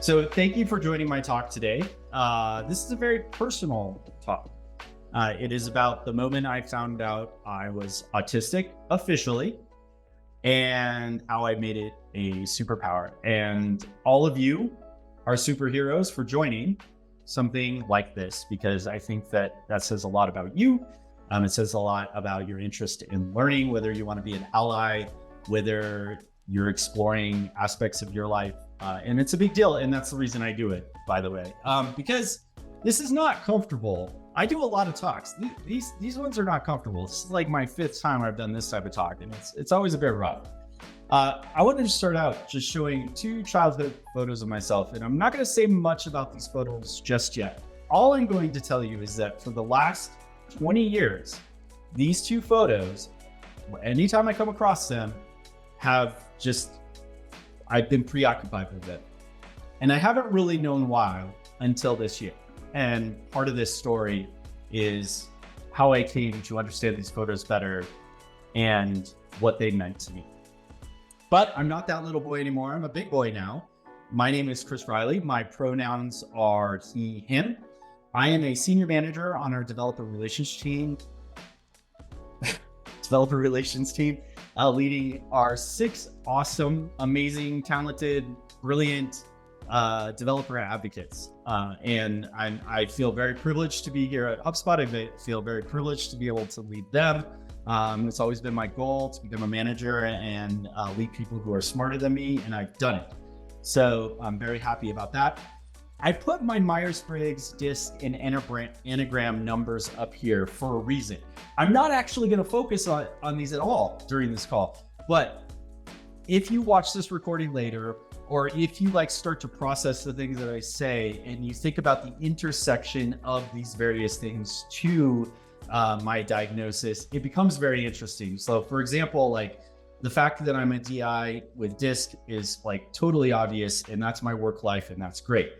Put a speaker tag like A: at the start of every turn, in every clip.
A: So thank you for joining my talk today. This is a very personal talk. It is about the moment I found out I was autistic officially and how I made it a superpower. And all of you are superheroes for joining something like this, because I think that says a lot about you. It says a lot about your interest in learning, whether you want to be an ally, whether you're exploring aspects of your life. And it's a big deal. And that's the reason I do it, by the way, because this is not comfortable. I do a lot of talks. These ones are not comfortable. This is like my 5th time I've done this type of talk, and it's always a bit rough. I wanted to start out just showing 2 childhood photos of myself, and I'm not going to say much about these photos just yet. All I'm going to tell you is that for the last 20 years, these 2 photos, anytime I come across them, I've been preoccupied with it. And I haven't really known why until this year. And part of this story is how I came to understand these photos better and what they meant to me. But I'm not that little boy anymore. I'm a big boy now. My name is Chris Riley. My pronouns are he, him. I am a senior manager on our developer relations team, leading our 6 awesome, amazing, talented, brilliant developer advocates. And I feel very privileged to be here at HubSpot. I feel very privileged to be able to lead them. It's always been my goal to become a manager and lead people who are smarter than me, and I've done it. So I'm very happy about that. I put my Myers-Briggs, DISC, and Enneagram numbers up here for a reason. I'm not actually going to focus on these at all during this call, but if you watch this recording later, or if you start to process the things that I say and you think about the intersection of these various things to my diagnosis, it becomes very interesting. So for example, the fact that I'm a DI with DISC is totally obvious, and that's my work life, and that's great.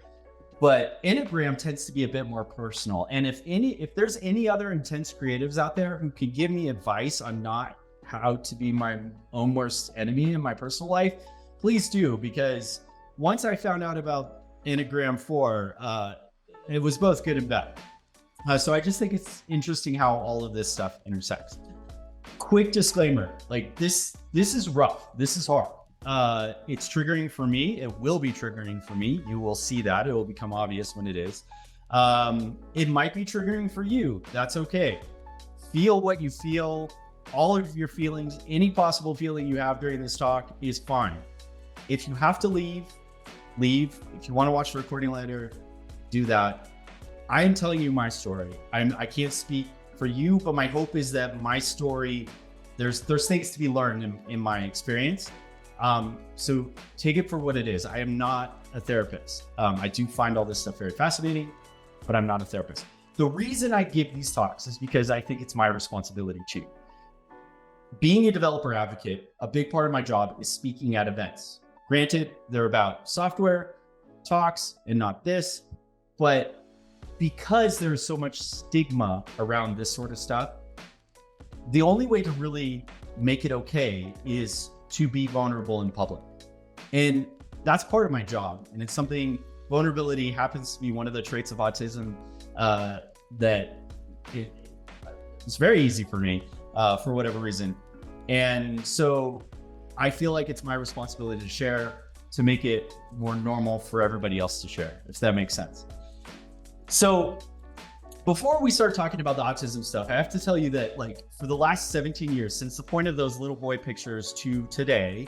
A: But Enneagram tends to be a bit more personal. And if there's any other intense creatives out there who can give me advice on not how to be my own worst enemy in my personal life, please do, because once I found out about Enneagram 4, it was both good and bad. So I just think it's interesting how all of this stuff intersects. Quick disclaimer, this is rough. This is hard. It's triggering for me. It will be triggering for me. You will see that. It will become obvious when it is. It might be triggering for you. That's okay. Feel what you feel. All of your feelings, any possible feeling you have during this talk is fine. If you have to leave. If you want to watch the recording later, do that. I am telling you my story. I can't speak for you, but my hope is that my story, there's things to be learned in my experience. So take it for what it is. I am not a therapist. I do find all this stuff very fascinating, but I'm not a therapist. The reason I give these talks is because I think it's my responsibility too. Being a developer advocate, a big part of my job is speaking at events. Granted, they're about software talks and not this, but because there's so much stigma around this sort of stuff, the only way to really make it okay is to be vulnerable in public. And that's part of my job. And it's something, vulnerability happens to be one of the traits of autism that it's very easy for me for whatever reason. And so I feel like it's my responsibility to share, to make it more normal for everybody else to share, if that makes sense. So before we start talking about the autism stuff, I have to tell you that for the last 17 years, since the point of those little boy pictures to today,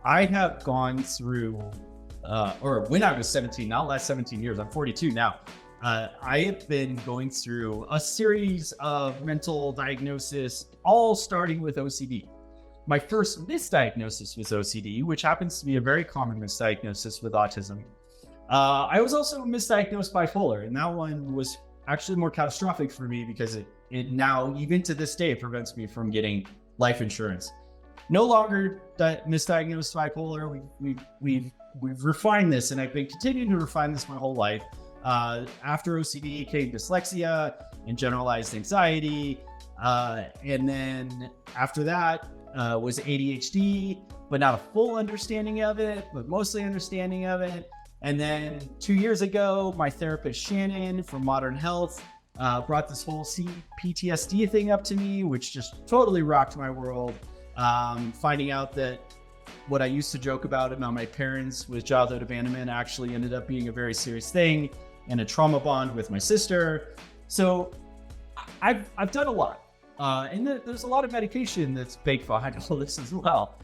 A: I have gone through, or when I was 17, not last 17 years, I'm 42 now. I have been going through a series of mental diagnosis, all starting with OCD. My first misdiagnosis was OCD, which happens to be a very common misdiagnosis with autism. I was also misdiagnosed bipolar, and that one was actually more catastrophic for me because it now, even to this day, prevents me from getting life insurance. No longer misdiagnosed bipolar. We've refined this, and I've been continuing to refine this my whole life. After OCD came dyslexia and generalized anxiety. And then after that was ADHD, but not a full understanding of it, but mostly understanding of it. And then 2 years ago, my therapist, Shannon from Modern Health, brought this whole CPTSD thing up to me, which just totally rocked my world. Finding out that what I used to joke about my parents with childhood abandonment actually ended up being a very serious thing, and a trauma bond with my sister. So I've done a lot. And there's a lot of medication that's baked behind all this as well.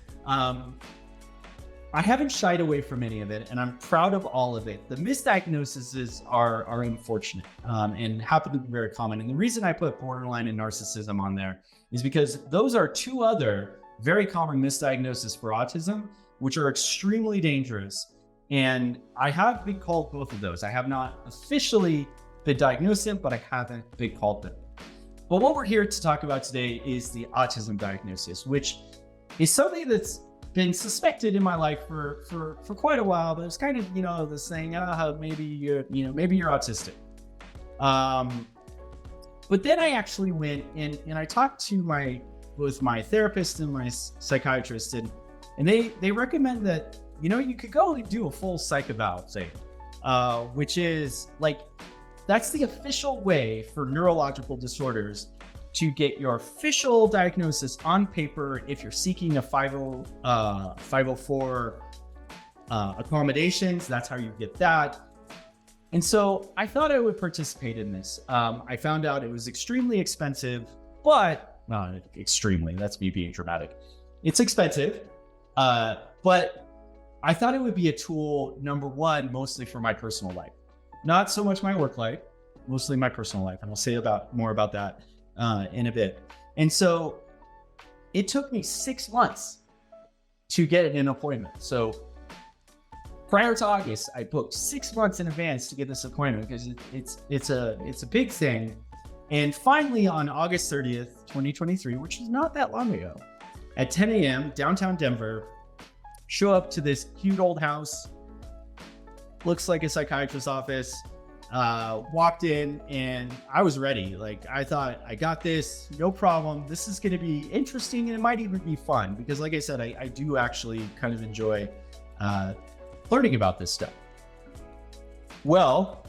A: I haven't shied away from any of it, and I'm proud of all of it. The misdiagnoses are unfortunate and happen to be very common. And the reason I put borderline and narcissism on there is because those are two other very common misdiagnoses for autism, which are extremely dangerous. And I have been called both of those. I have not officially been diagnosed in, but I haven't been called them. But what we're here to talk about today is the autism diagnosis, which is something that's been suspected in my life for quite a while, but it's kind of, this saying, maybe you're autistic. But then I actually went and I talked to both my therapist and my psychiatrist, and they recommend that, you could go and do a full psych eval, say, which is that's the official way for neurological disorders to get your official diagnosis on paper if you're seeking a 504 accommodations. That's how you get that. And so I thought I would participate in this. I found out it was extremely expensive, but not extremely, that's me being dramatic. It's expensive, but I thought it would be a tool, number one, mostly for my personal life. Not so much my work life, mostly my personal life. And I'll say more about that in a bit. And so it took me 6 months to get an appointment. So prior to August, I booked 6 months in advance to get this appointment because it's a big thing. And finally on August 30th, 2023, which is not that long ago, at 10 a.m. downtown Denver, show up to this cute old house, looks like a psychiatrist's office. Walked in and I was ready. I thought, I got this, no problem. This is going to be interesting, and it might even be fun because, like I said, I do actually kind of enjoy learning about this stuff. Well,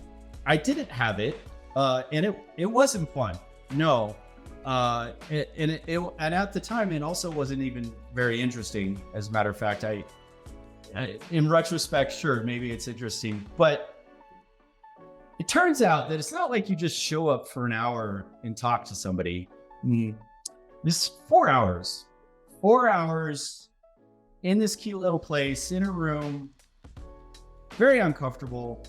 A: I didn't have it, and it wasn't fun. No, and at the time, it also wasn't even very interesting. As a matter of fact, I in retrospect, sure, maybe it's interesting, but it turns out that it's not like you just show up for an hour and talk to somebody. This is 4 hours. 4 hours in this cute little place, in a room, very uncomfortable.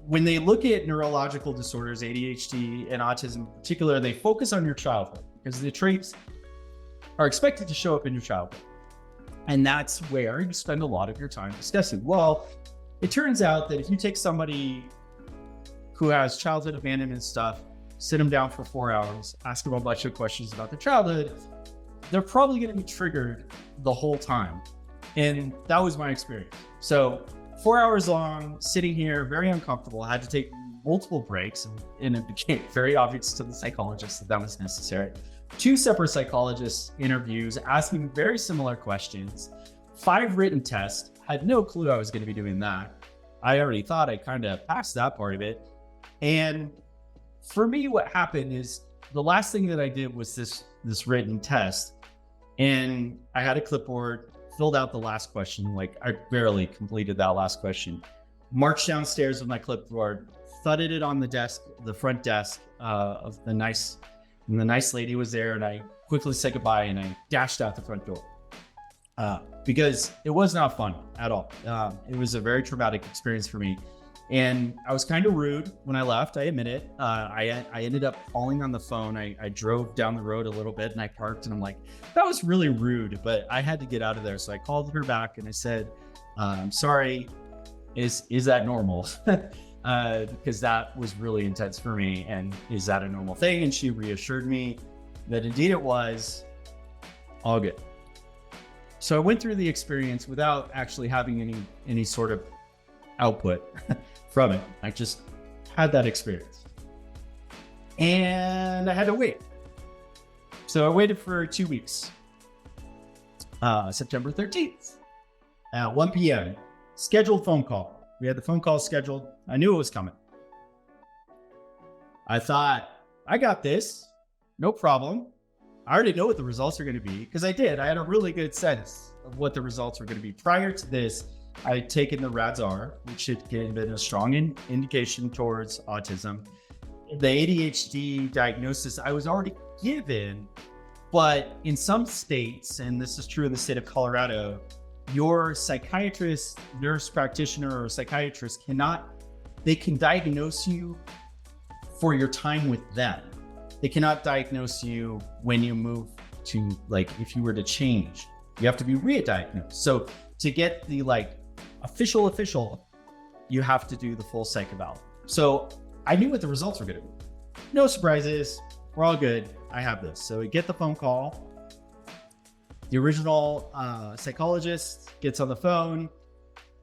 A: When they look at neurological disorders, ADHD and autism in particular, they focus on your childhood because the traits are expected to show up in your childhood. And that's where you spend a lot of your time discussing. Well, it turns out that if you take somebody who has childhood abandonment stuff, sit them down for 4 hours, ask them a bunch of questions about their childhood, they're probably going to be triggered the whole time. And that was my experience. So 4 hours long, sitting here, very uncomfortable. I had to take multiple breaks, and it became very obvious to the psychologist that was necessary. 2 separate psychologist interviews asking very similar questions, 5 written tests. Had no clue I was going to be doing that. I already thought I kind of passed that part of it. And for me, what happened is the last thing that I did was this written test. And I had a clipboard, filled out the last question. I barely completed that last question. Marched downstairs with my clipboard, thudded it on the desk, the front desk of the nice lady was there. And I quickly said goodbye and I dashed out the front door. Because it was not fun at all. It was a very traumatic experience for me. And I was kind of rude when I left, I admit it. I ended up calling on the phone. I drove down the road a little bit and I parked and I'm like, that was really rude, but I had to get out of there. So I called her back and I said, I'm sorry, is that normal? Because that was really intense for me. And is that a normal thing? And she reassured me that indeed it was. All good. So I went through the experience without actually having any sort of output from it. I just had that experience. And I had to wait. So I waited for 2 weeks. September 13th at 1 p.m. scheduled phone call. We had the phone call scheduled. I knew it was coming. I thought, I got this, no problem. I already know what the results are going to be because I did. I had a really good sense of what the results were going to be. Prior to this, I had taken the RADS-R, which had been a strong indication towards autism. The ADHD diagnosis I was already given, but in some states, and this is true in the state of Colorado, your psychiatrist, nurse practitioner, or psychiatrist they can diagnose you for your time with them. They cannot diagnose you when you move to, like, if you were to change, you have to be re-diagnosed. So to get the official, you have to do the full psych eval. So I knew what the results were going to be. No surprises. We're all good. I have this. So we get the phone call. The original psychologist gets on the phone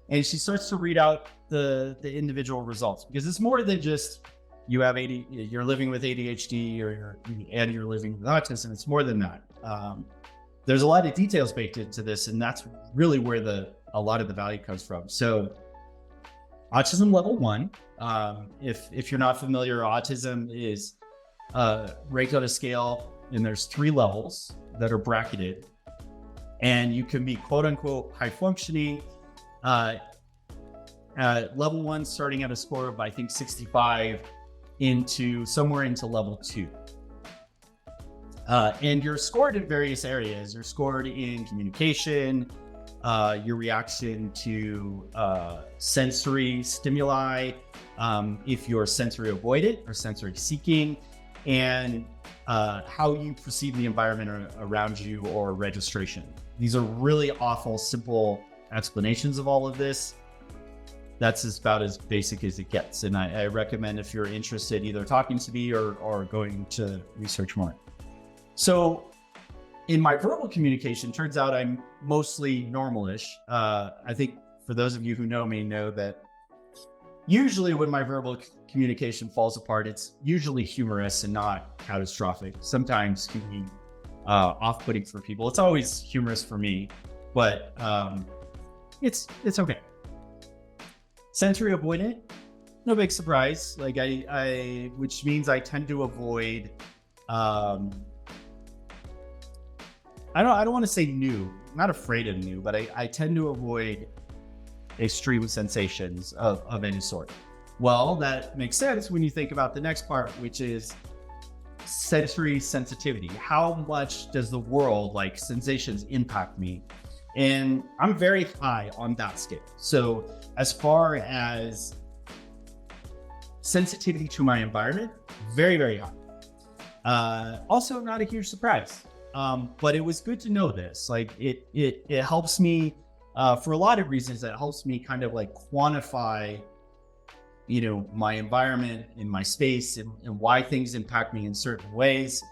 A: and she starts to read out the individual results, because it's more than just you're living with ADHD and you're living with autism. It's more than that. There's a lot of details baked into this, and that's really where a lot of the value comes from. So autism level 1, if you're not familiar, autism is ranked on a scale, and there's 3 levels that are bracketed, and you can be quote unquote high functioning. Level 1 starting at a score of, I think, 65 somewhere into level 2. And you're scored in various areas. You're scored in communication, your reaction to sensory stimuli, if you're sensory avoidant or sensory seeking, and how you perceive the environment around you, or registration. These are really awful, simple explanations of all of this. That's about as basic as it gets. And I recommend, if you're interested, either talking to me or going to research more. So in my verbal communication, turns out I'm mostly normalish. I think for those of you who know me know that usually when my verbal communication falls apart, it's usually humorous and not catastrophic. Sometimes can be off-putting for people. It's always humorous for me, but it's okay. Sensory avoidant, no big surprise. Like which means I tend to avoid. I don't want to say new. I'm not afraid of new, but I tend to avoid extreme sensations of any sort. Well, that makes sense when you think about the next part, which is sensory sensitivity. How much does the world, like sensations, impact me? And I'm very high on that scale. So as far as sensitivity to my environment, very, very high. Also not a huge surprise, but it was good to know this. Like it helps me for a lot of reasons. It helps me kind of like quantify, my environment in my space and why things impact me in certain ways.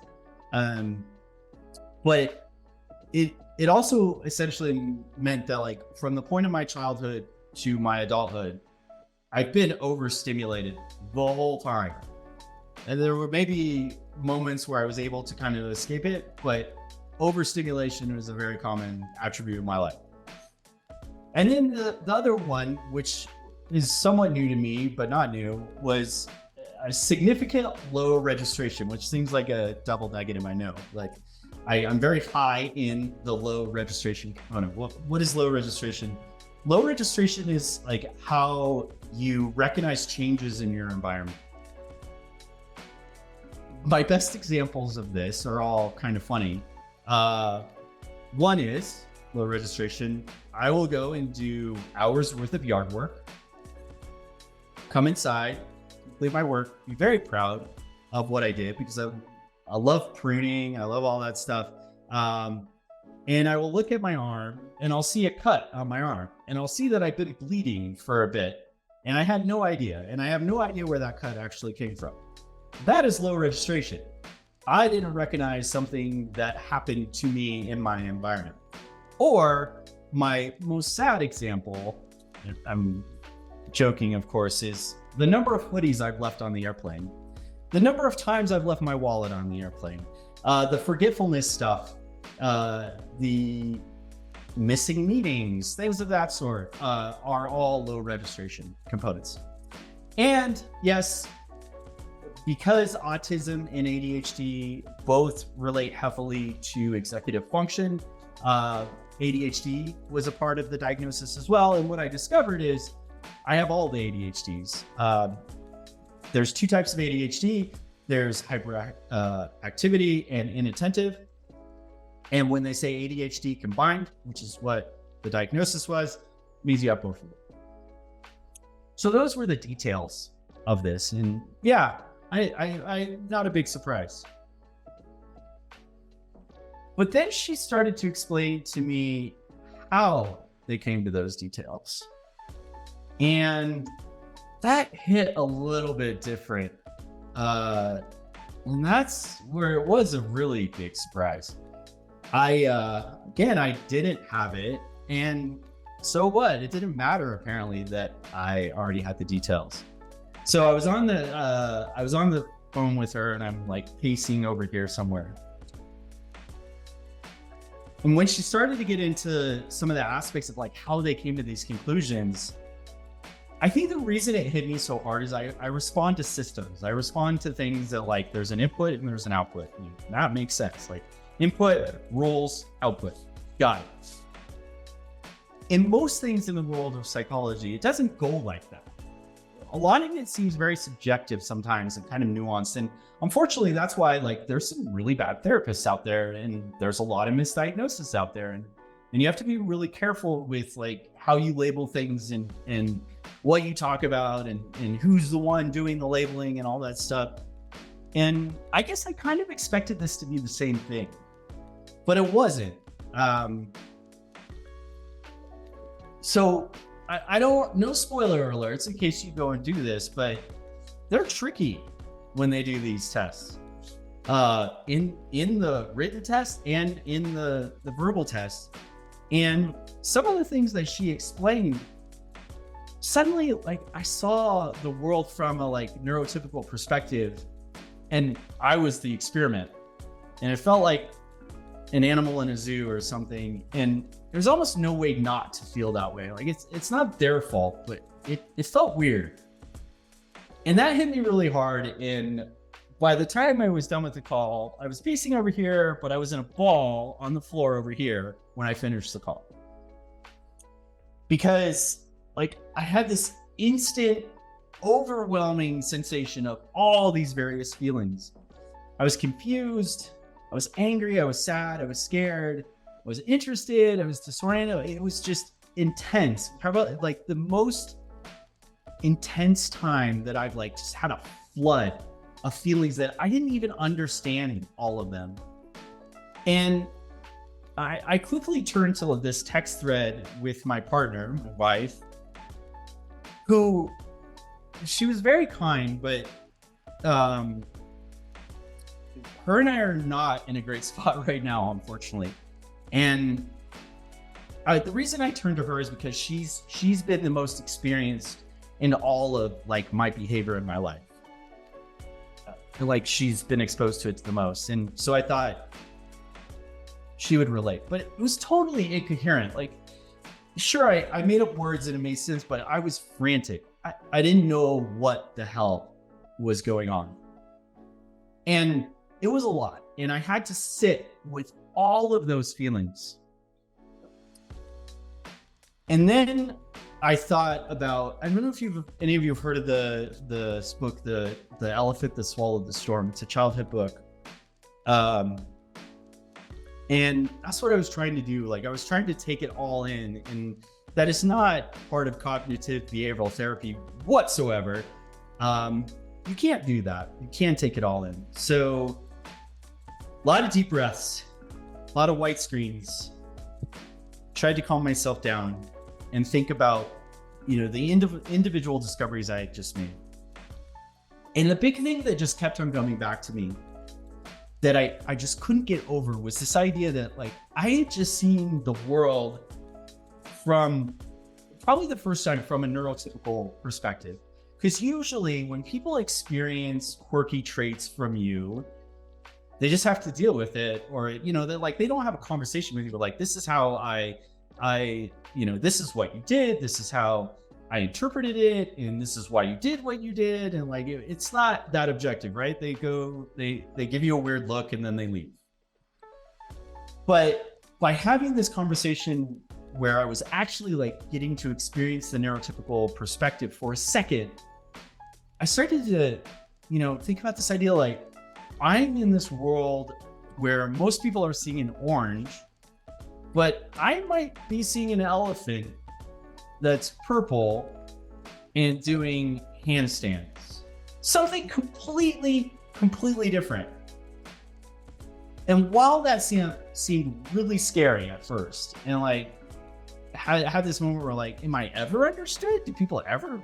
A: But it also essentially meant that, like, from the point of my childhood to my adulthood, I've been overstimulated the whole time. And there were maybe moments where I was able to kind of escape it, but overstimulation was a very common attribute of my life. And then the other one, which is somewhat new to me, but not new, was a significant low registration, which seems like a double negative, I know. Like, I'm very high in the low registration component. What is low registration? Low registration is like how you recognize changes in your environment. My best examples of this are all kind of funny. One is low registration. I will go and do hours worth of yard work, come inside, complete my work, be very proud of what I did, because I love pruning. I love all that stuff. And I will look at my arm and I'll see a cut on my arm, and I'll see that I've been bleeding for a bit, and I had no idea. And I have no idea where that cut actually came from. That is low registration. I didn't recognize something that happened to me in my environment. Or my most sad example, I'm joking, of course, is the number of hoodies I've left on the airplane. The number of times I've left my wallet on the airplane, the forgetfulness stuff, the missing meetings, things of that sort, are all low registration components. And yes, because autism and ADHD both relate heavily to executive function, ADHD was a part of the diagnosis as well. And what I discovered is I have all the ADHDs. There's two types of ADHD. There's hyperactivity and inattentive. And when they say ADHD combined, which is what the diagnosis was, means you have both of them. So those were the details of this. And yeah, I not a big surprise. But then she started to explain to me how they came to those details. And that hit a little bit different. And that's where it was a really big surprise. I didn't have it. And so what? It didn't matter apparently that I already had the details. So I was on the phone with her and I'm like pacing over here somewhere. And when she started to get into some of the aspects of like how they came to these conclusions, I think the reason it hit me so hard is I respond to systems. I respond to things that like there's an input and there's an output. And that makes sense. Like input, rules, output. Got it. In most things in the world of psychology, it doesn't go like that. A lot of it seems very subjective sometimes and kind of nuanced. And unfortunately, that's why like there's some really bad therapists out there and there's a lot of misdiagnoses out there. And you have to be really careful with like how you label things and what you talk about and who's the one doing the labeling and all that stuff. And I guess I kind of expected this to be the same thing, but it wasn't. So I don't, no spoiler alerts in case you go and do this, but they're tricky when they do these tests. In the written test and in the verbal test. And some of the things that she explained, suddenly like I saw the world from a like neurotypical perspective and I was the experiment. And it felt like an animal in a zoo or something. And there's almost no way not to feel that way. Like it's not their fault, but it felt weird. And that hit me really hard. And by the time I was done with the call, I was pacing over here, but I was in a ball on the floor over here when I finished the call. Because like I had this instant overwhelming sensation of all these various feelings. I was confused, I was angry, I was sad, I was scared, I was interested, I was disoriented. It was just intense. How about like the most intense time that I've like just had a flood of feelings that I didn't even understand all of them. And I quickly turned to this text thread with my partner, my wife, who she was very kind, but her and I are not in a great spot right now, unfortunately. And the reason I turned to her is because she's been the most experienced in all of like my behavior in my life. Like she's been exposed to it the most. And so I thought she would relate, but it was totally incoherent. Like, sure, I made up words and it made sense, but I was frantic. I didn't know what the hell was going on. And it was a lot. And I had to sit with all of those feelings. And then I thought about, I don't know if any of you have heard of this book, the Elephant That Swallowed the Storm. It's a childhood book. And that's what I was trying to do. Like I was trying to take it all in, and that is not part of cognitive behavioral therapy whatsoever. You can't do that. You can't take it all in. So a lot of deep breaths, a lot of white screens. Tried to calm myself down and think about, the individual discoveries I had just made. And the big thing that just kept on coming back to me that I just couldn't get over was this idea that like I had just seen the world from probably the first time from a neurotypical perspective. Because usually when people experience quirky traits from you, they just have to deal with it, or they're like, they don't have a conversation with you, but like, this is how I this is what you did. This is how I interpreted it. And this is why you did what you did. And like, it's not that objective, right? They give you a weird look and then they leave. But by having this conversation where I was actually like getting to experience the neurotypical perspective for a second, I started to, think about this idea like, I'm in this world where most people are seeing an orange, but I might be seeing an elephant that's purple and doing handstands. Something completely different. And while that seemed really scary at first, and like, I had this moment where like, am I ever understood? Do people ever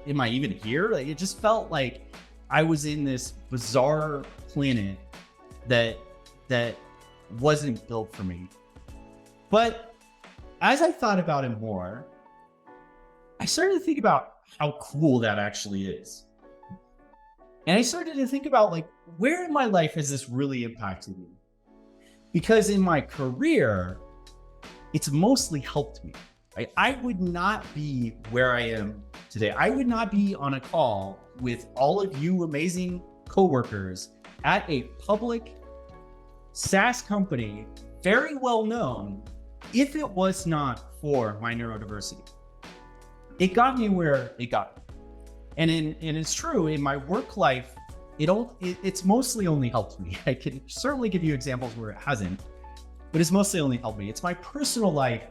A: am I even here? Like, it just felt like I was in this bizarre planet that wasn't built for me. But as I thought about it more, I started to think about how cool that actually is. And I started to think about like, where in my life has this really impacted me? Because in my career, it's mostly helped me. Right? I would not be where I am today. I would not be on a call with all of you amazing coworkers at a public SaaS company, very well known, if it was not for my neurodiversity. It got me where it got me. And it's true, in my work life, it's mostly only helped me. I can certainly give you examples where it hasn't, but it's mostly only helped me. It's my personal life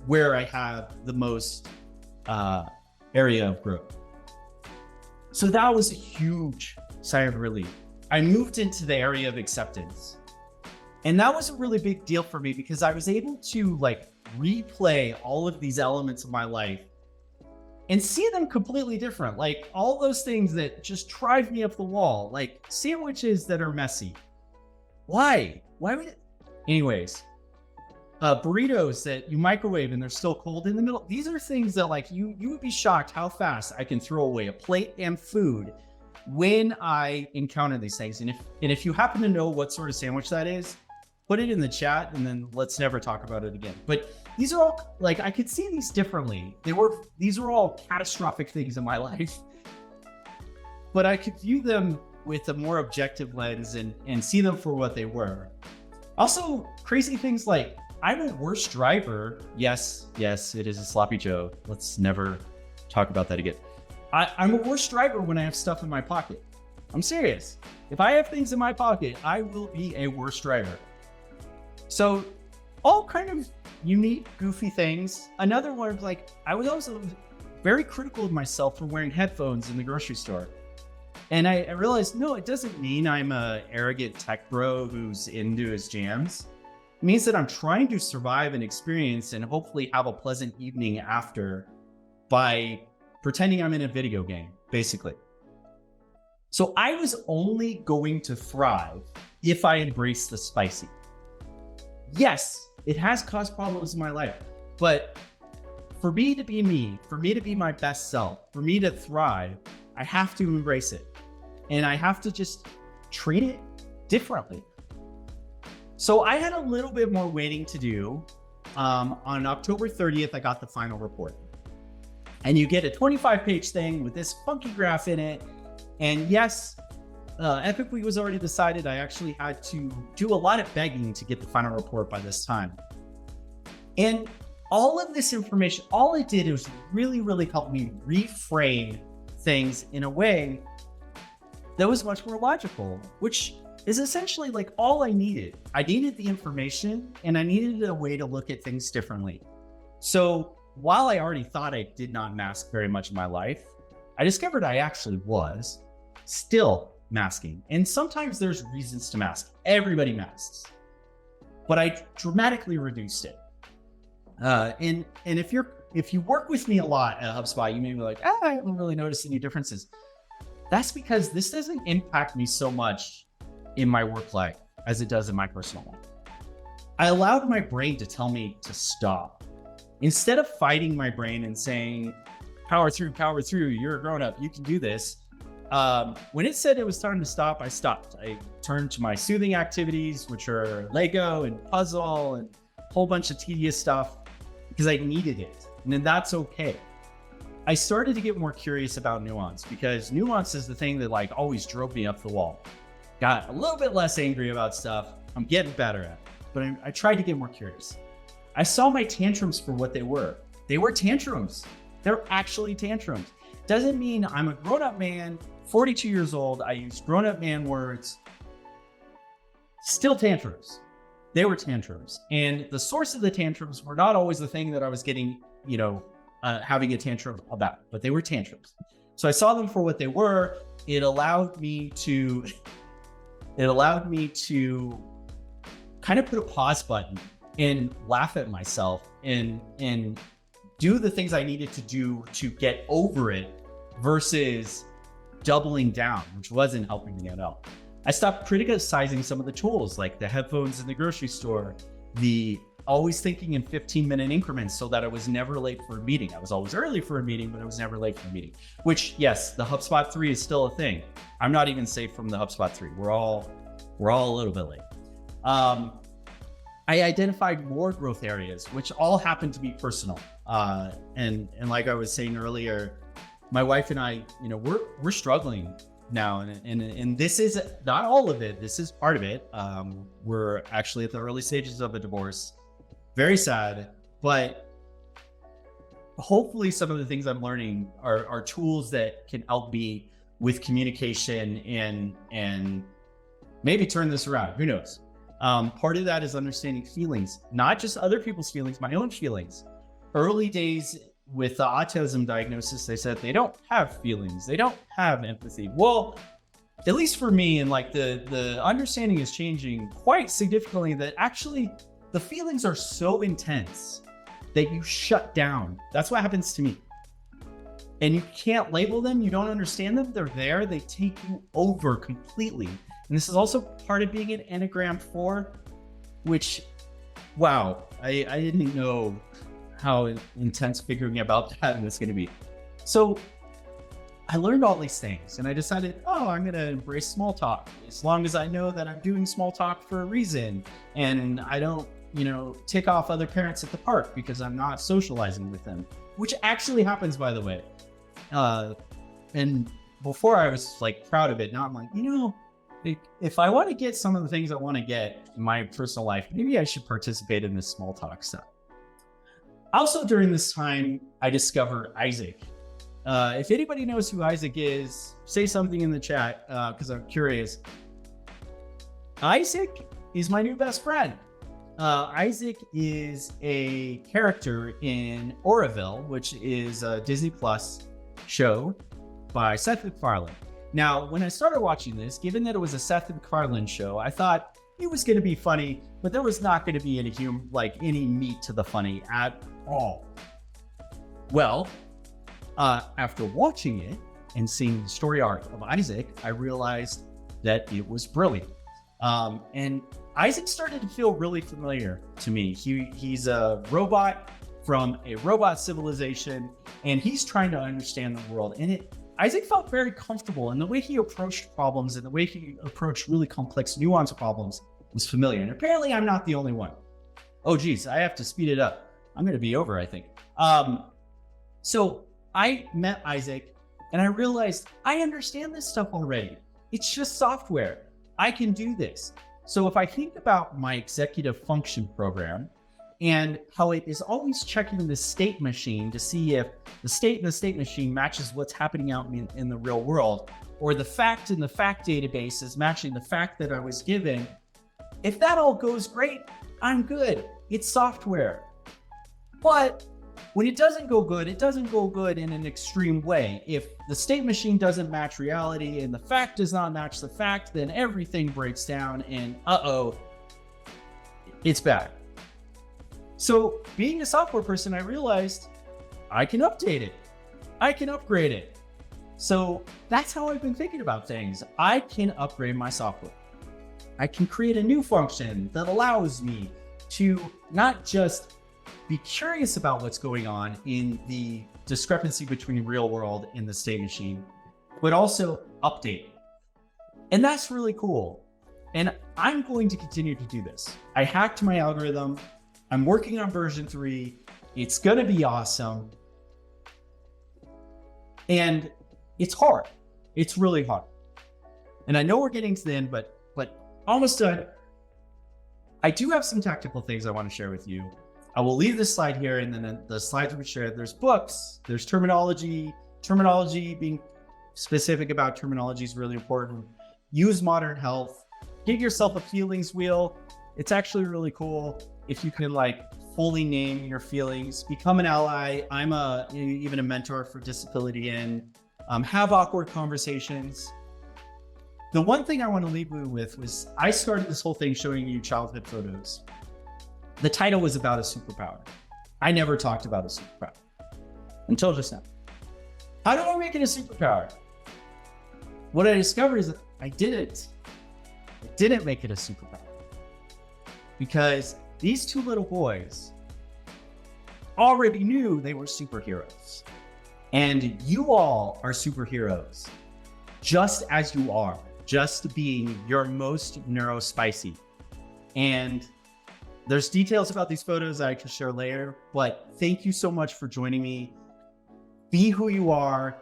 A: where I have the most area of growth. So that was a huge sigh of relief. I moved into the area of acceptance. And that was a really big deal for me because I was able to like replay all of these elements of my life and see them completely different. Like all those things that just drive me up the wall, like sandwiches that are messy. Why would it? Anyways, burritos that you microwave and they're still cold in the middle. These are things that like you would be shocked how fast I can throw away a plate and food when I encounter these things. And if you happen to know what sort of sandwich that is, put it in the chat and then let's never talk about it again. But these are all like, I could see these differently. These were all catastrophic things in my life, but I could view them with a more objective lens and see them for what they were. Also, crazy things like I'm a worse driver. Yes, it is a sloppy Joe. Let's never talk about that again. I'm a worse driver when I have stuff in my pocket. I'm serious. If I have things in my pocket, I will be a worse driver. So all kind of unique, goofy things. Another one, like I was also very critical of myself for wearing headphones in the grocery store. And I realized, no, it doesn't mean I'm a arrogant tech bro who's into his jams. It means that I'm trying to survive an experience and hopefully have a pleasant evening after by pretending I'm in a video game, basically. So I was only going to thrive if I embraced the spicy. Yes, it has caused problems in my life, but for me to be me, for me to be my best self, for me to thrive, I have to embrace it. And I have to just treat it differently. So I had a little bit more waiting to do. On October 30th, I got the final report. And you get a 25-page thing with this funky graph in it. And yes, Epic Week was already decided. I actually had to do a lot of begging to get the final report by this time. And all of this information, all it did was really, really help me reframe things in a way that was much more logical, which is essentially like all I needed. I needed the information and I needed a way to look at things differently. So while I already thought I did not mask very much in my life, I discovered I actually was still masking. And sometimes there's reasons to mask. Everybody masks. But I dramatically reduced it. And if you work with me a lot at HubSpot, you may be like, I haven't really noticed any differences. That's because this doesn't impact me so much in my work life as it does in my personal life. I allowed my brain to tell me to stop. Instead of fighting my brain and saying, power through, you're a grown up, you can do this. When it said it was time to stop, I stopped. I turned to my soothing activities, which are Lego and puzzle and a whole bunch of tedious stuff. because I needed it. And then that's okay. I started to get more curious about nuance, because nuance is the thing that like always drove me up the wall. Got a little bit less angry about stuff. I'm getting better at it, but I tried to get more curious. I saw my tantrums for what they were. They were tantrums. They're actually tantrums. Doesn't mean I'm a grown-up man, 42 years old. I use grown-up man words. Still tantrums. They were tantrums. And the source of the tantrums were not always the thing that I was getting, having a tantrum about, but they were tantrums. So I saw them for what they were. It allowed me to kind of put a pause button and laugh at myself and do the things I needed to do to get over it versus doubling down, which wasn't helping me at all. I stopped criticizing some of the tools, like the headphones in the grocery store, the always thinking in 15-minute increments so that I was never late for a meeting. I was always early for a meeting, but I was never late for a meeting, which, yes, the HubSpot 3 is still a thing. I'm not even safe from the HubSpot 3. We're all a little bit late. I identified more growth areas, which all happened to be personal. And like I was saying earlier, my wife and I, we're struggling now, and this is not all of it. This is part of it. We're actually at the early stages of a divorce. Very sad, but hopefully some of the things I'm learning are tools that can help me with communication and maybe turn this around. Who knows? Part of that is understanding feelings, not just other people's feelings, my own feelings. Early days with the autism diagnosis, they said they don't have feelings. They don't have empathy. Well, at least for me, and like the understanding is changing quite significantly, that actually the feelings are so intense that you shut down. That's what happens to me. And you can't label them. You don't understand them. They're there. They take you over completely. And this is also part of being an Enneagram 4, which, wow, I didn't know how intense figuring about that was going to be. So I learned all these things and I decided, I'm going to embrace small talk, as long as I know that I'm doing small talk for a reason. And I don't, tick off other parents at the park because I'm not socializing with them, which actually happens, by the way. And before I was like proud of it. Now I'm like, if I want to get some of the things I want to get in my personal life, maybe I should participate in this small talk stuff. Also, during this time, I discovered Isaac. If anybody knows who Isaac is, say something in the chat, because I'm curious. Isaac is my new best friend. Isaac is a character in Orville, which is a Disney Plus show by Seth MacFarlane. Now, when I started watching this, given that it was a Seth MacFarlane show, I thought it was going to be funny, but there was not going to be any meat to the funny at all. Well, after watching it and seeing the story arc of Isaac, I realized that it was brilliant. And Isaac started to feel really familiar to me. He's a robot from a robot civilization, and he's trying to understand the world. And Isaac felt very comfortable, and the way he approached problems and the way he approached really complex, nuanced problems was familiar. And apparently I'm not the only one. Oh geez, I have to speed it up. I'm going to be over, I think. So I met Isaac and I realized I understand this stuff already. It's just software. I can do this. So if I think about my executive function program and how it is always checking the state machine to see if the state in the state machine matches what's happening out in the real world, or the fact in the fact database is matching the fact that I was given, if that all goes great, I'm good. It's software. But when it doesn't go good, it doesn't go good in an extreme way. If the state machine doesn't match reality and the fact does not match the fact, then everything breaks down and it's bad. So being a software person, I realized I can update it. I can upgrade it. So that's how I've been thinking about things. I can upgrade my software. I can create a new function that allows me to not just be curious about what's going on in the discrepancy between the real world and the state machine, but also update. And that's really cool. And I'm going to continue to do this. I hacked my algorithm. I'm working on version 3. It's going to be awesome. And it's hard. It's really hard. And I know we're getting to the end, but almost done. I do have some tactical things I want to share with you. I will leave this slide here, and then the slides we shared, there's books, there's terminology being specific about terminology is really important. Use Modern Health, give yourself a feelings wheel. It's actually really cool if you can like fully name your feelings, become an ally. I'm even a mentor for Disability In, have awkward conversations. The one thing I want to leave you with was I started this whole thing showing you childhood photos. The title was about a superpower. I never talked about a superpower until just now. How do I make it a superpower? What I discovered is that I didn't make it a superpower because these two little boys already knew they were superheroes. And you all are superheroes just as you are, just being your most neurospicy. And there's details about these photos that I can share later, but thank you so much for joining me. Be who you are.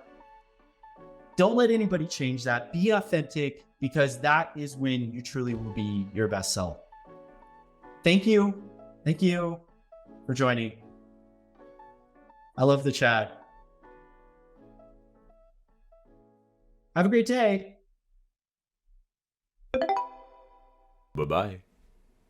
A: Don't let anybody change that. Be authentic, because that is when you truly will be your best self. Thank you. Thank you for joining. I love the chat. Have a great day.
B: Bye-bye.